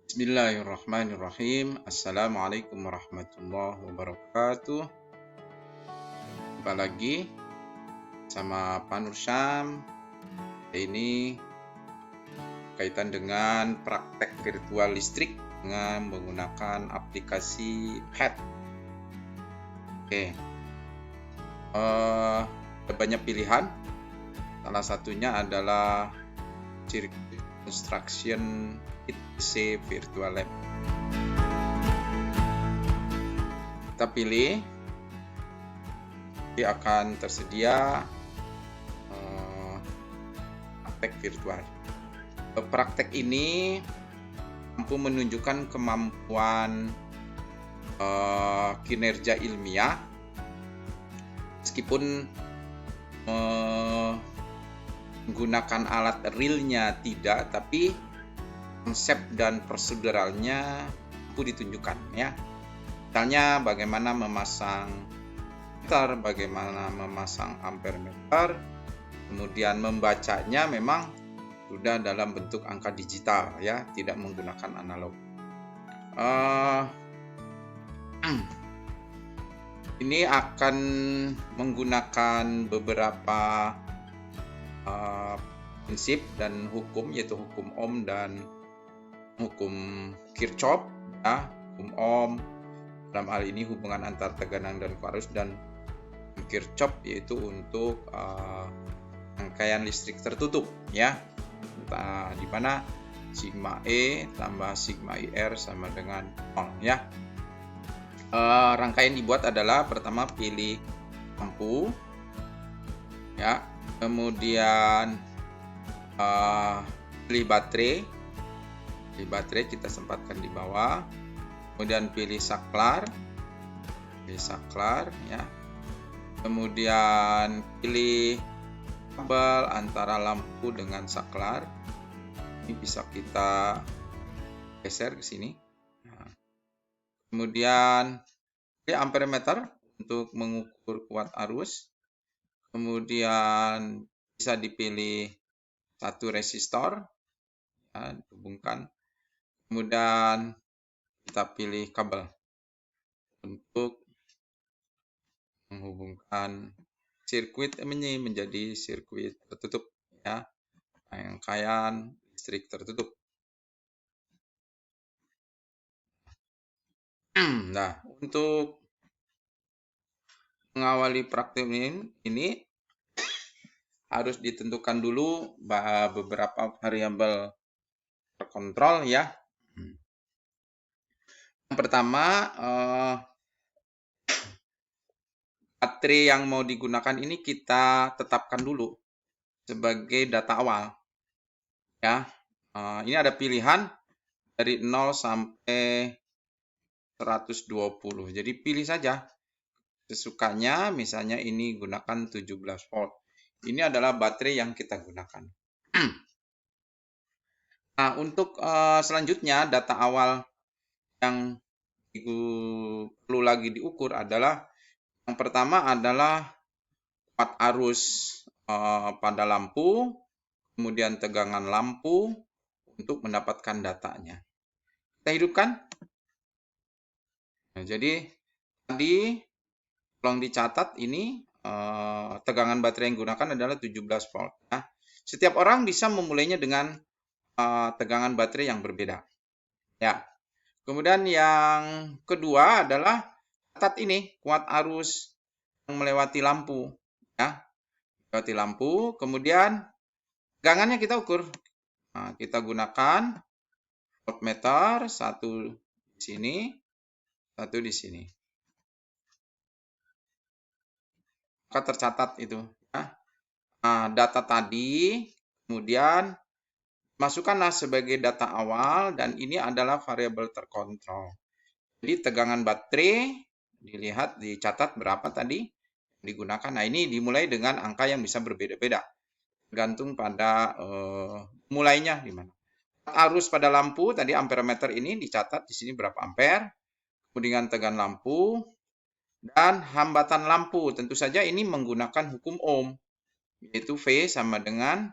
Bismillahirrahmanirrahim. Assalamualaikum warahmatullahi wabarakatuh. Jumpa lagi sama Pak Nur Syam. Ini kaitan dengan praktek virtual listrik dengan menggunakan aplikasi PET. Oke. Ada banyak pilihan. Salah satunya adalah Circuit Construction ITC Virtual Lab. Kita pilih, nanti akan tersedia praktek virtual. Praktek ini mampu menunjukkan kemampuan kinerja ilmiah meskipun menggunakan alat realnya tidak, tapi konsep dan proseduralnya mampu ditunjukkan ya. Misalnya bagaimana memasang meter, bagaimana memasang ampere meter, kemudian membacanya memang sudah dalam bentuk angka digital ya, tidak menggunakan analog. Ini akan menggunakan beberapa prinsip dan hukum, yaitu hukum Ohm dan hukum Kirchhoff ya. Hukum Ohm dalam hal ini hubungan antar tegangan dan arus, dan Kirchhoff yaitu untuk rangkaian listrik tertutup ya, di mana sigma E tambah sigma IR sama dengan 0 ya. Rangkaian dibuat adalah pertama pilih lampu ya, kemudian pilih baterai kita sempatkan di bawah, kemudian pilih saklar ya, kemudian pilih kabel antara lampu dengan saklar. Ini bisa kita geser ke sini. Nah, kemudian pilih ampere meter untuk mengukur kuat arus. Kemudian bisa dipilih satu resistor ya, dihubungkan. Kemudian kita pilih kabel untuk menghubungkan sirkuit ini menjadi sirkuit tertutup ya, rangkaian listrik tertutup. Nah, untuk mengawali praktik ini harus ditentukan dulu beberapa variabel terkontrol ya. Yang pertama, baterai yang mau digunakan ini kita tetapkan dulu sebagai data awal ya. Ini ada pilihan dari 0 sampai 120. Jadi pilih saja sesukanya, misalnya ini gunakan 17 volt. Ini adalah baterai yang kita gunakan. Nah, untuk selanjutnya data awal yang perlu lagi diukur adalah, yang pertama adalah kuat arus pada lampu, kemudian tegangan lampu untuk mendapatkan datanya. Kita hidupkan. Nah, jadi tadi tolong dicatat ini tegangan baterai yang digunakan adalah 17 volt. Nah, setiap orang bisa memulainya dengan tegangan baterai yang berbeda. Ya. Kemudian yang kedua adalah catat ini kuat arus yang melewati lampu. Ya. Melewati lampu. Kemudian tegangannya kita ukur. Nah, kita gunakan voltmeter, satu di sini, satu di sini. Maka tercatat itu ya. Nah, data tadi kemudian masukkanlah sebagai data awal, dan ini adalah variabel terkontrol. Jadi tegangan baterai dilihat, dicatat berapa tadi digunakan. Nah, ini dimulai dengan angka yang bisa berbeda-beda tergantung pada mulainya di mana. Arus pada lampu tadi ampere meter ini dicatat di sini berapa ampere. Kemudian tegangan lampu dan hambatan lampu. Tentu saja ini menggunakan hukum Ohm, yaitu V sama dengan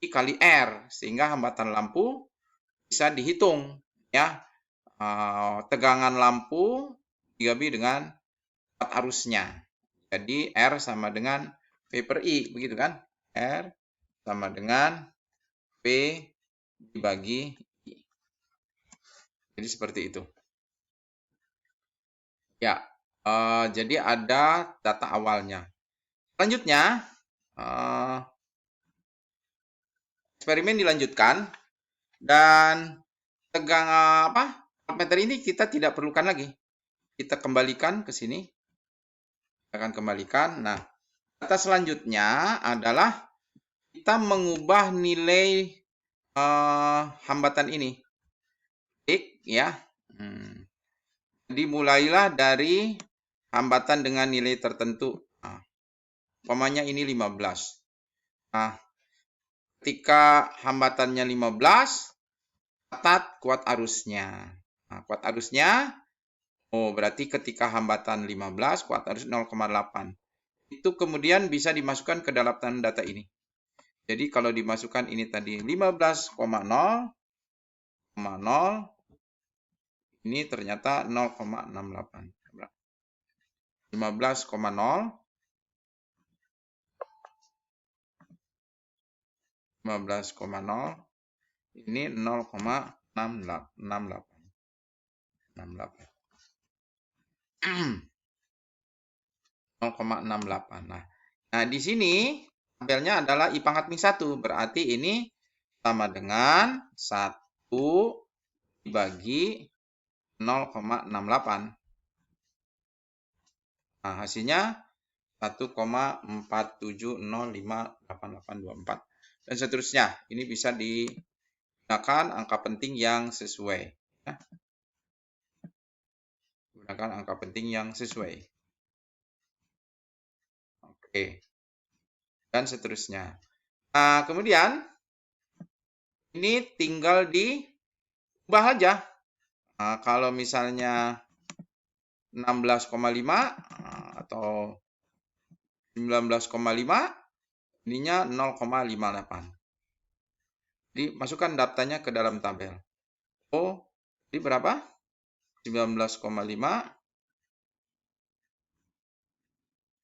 I kali R, sehingga hambatan lampu bisa dihitung ya, tegangan lampu 3B dengan kuat arusnya. Jadi R sama dengan V per I, begitu kan? R sama dengan V dibagi I. Jadi seperti itu. Ya, jadi ada data awalnya. Selanjutnya, eksperimen dilanjutkan dan tegangan voltmeter ini kita tidak perlukan lagi. Kita kembalikan ke sini. Kita akan kembalikan. Nah, data selanjutnya adalah kita mengubah nilai hambatan ini. Klik ya. Jadi mulailah dari hambatan dengan nilai tertentu. Nah, umpamanya ini 15. Nah, ketika hambatannya 15, catat kuat arusnya. Nah, kuat arusnya, berarti ketika hambatan 15, kuat arus 0,8. Itu kemudian bisa dimasukkan ke dalam data ini. Jadi kalau dimasukkan ini tadi 15,0, ini ternyata 0,68. 15,0, 15,0, ini 0,68. 0,68. Nah, di sini tabelnya adalah I pangkat min 1. Berarti ini sama dengan 1 dibagi 0,68. Nah, hasilnya 1,47058824. Dan seterusnya. Ini bisa digunakan angka penting yang sesuai. Gunakan angka penting yang sesuai. Oke. Dan seterusnya. Nah, kemudian ini tinggal diubah aja. Nah, kalau misalnya 16,5 atau 19,5, ininya 0,58. Jadi masukkan datanya ke dalam tabel. Ini berapa? 19,5,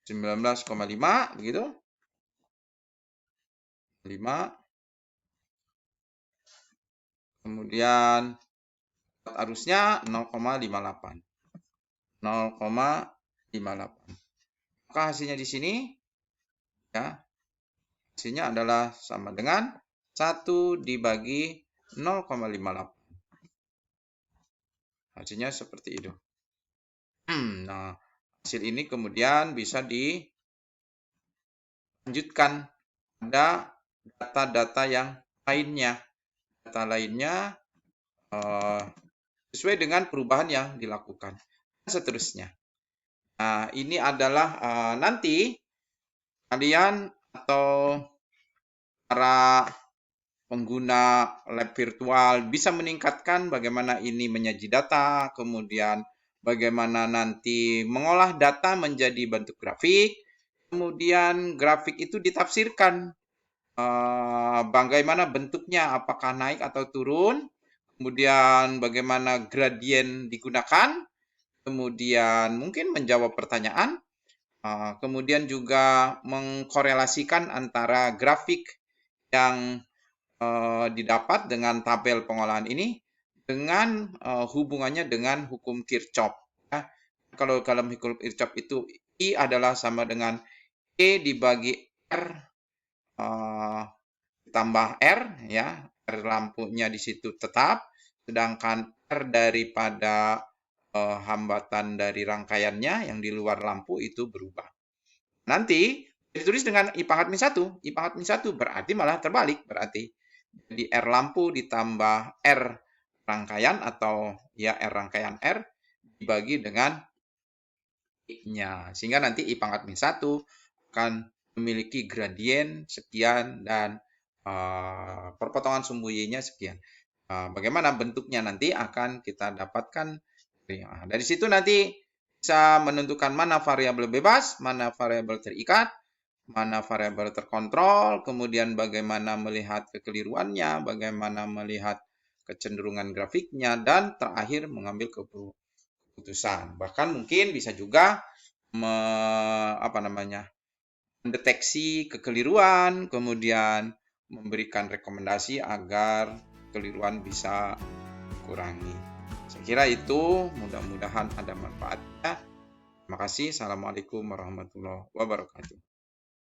19,5 begitu. 5. Kemudian arusnya 0,58. 0,58. Maka hasilnya di sini ya. Hasilnya adalah sama dengan 1 dibagi 0,58. Hasilnya seperti itu. Nah, hasil ini kemudian bisa dilanjutkan pada data-data yang lainnya. Data lainnya sesuai dengan perubahan yang dilakukan. Dan seterusnya. Nah, ini adalah nanti kalian atau para pengguna lab virtual bisa meningkatkan bagaimana ini menyaji data, kemudian bagaimana nanti mengolah data menjadi bentuk grafik, kemudian grafik itu ditafsirkan bagaimana bentuknya, apakah naik atau turun, kemudian bagaimana gradien digunakan, kemudian mungkin menjawab pertanyaan, kemudian juga mengkorelasikan antara grafik yang didapat dengan tabel pengolahan ini dengan hubungannya dengan hukum Kirchhoff. Ya. Kalau dalam hukum Kirchhoff itu I adalah sama dengan E dibagi R tambah R, ya. R lampunya di situ tetap, sedangkan R daripada hambatan dari rangkaiannya yang di luar lampu itu berubah. Nanti ditulis dengan I pangkat min 1. I pangkat min 1 berarti malah terbalik. Berarti jadi R lampu ditambah R rangkaian atau ya R rangkaian R dibagi dengan I-nya. Sehingga nanti I pangkat min 1 akan memiliki gradien sekian dan perpotongan sumbu Y-nya sekian. Bagaimana bentuknya nanti akan kita dapatkan. Dari situ nanti bisa menentukan mana variabel bebas, mana variabel terikat, mana variabel terkontrol, kemudian bagaimana melihat kekeliruannya, bagaimana melihat kecenderungan grafiknya, dan terakhir mengambil keputusan. Bahkan mungkin bisa juga mendeteksi kekeliruan, kemudian memberikan rekomendasi agar kekeliruan bisa dikurangi. Saya kira itu, mudah-mudahan ada manfaatnya. Terima kasih. Assalamualaikum warahmatullahi wabarakatuh.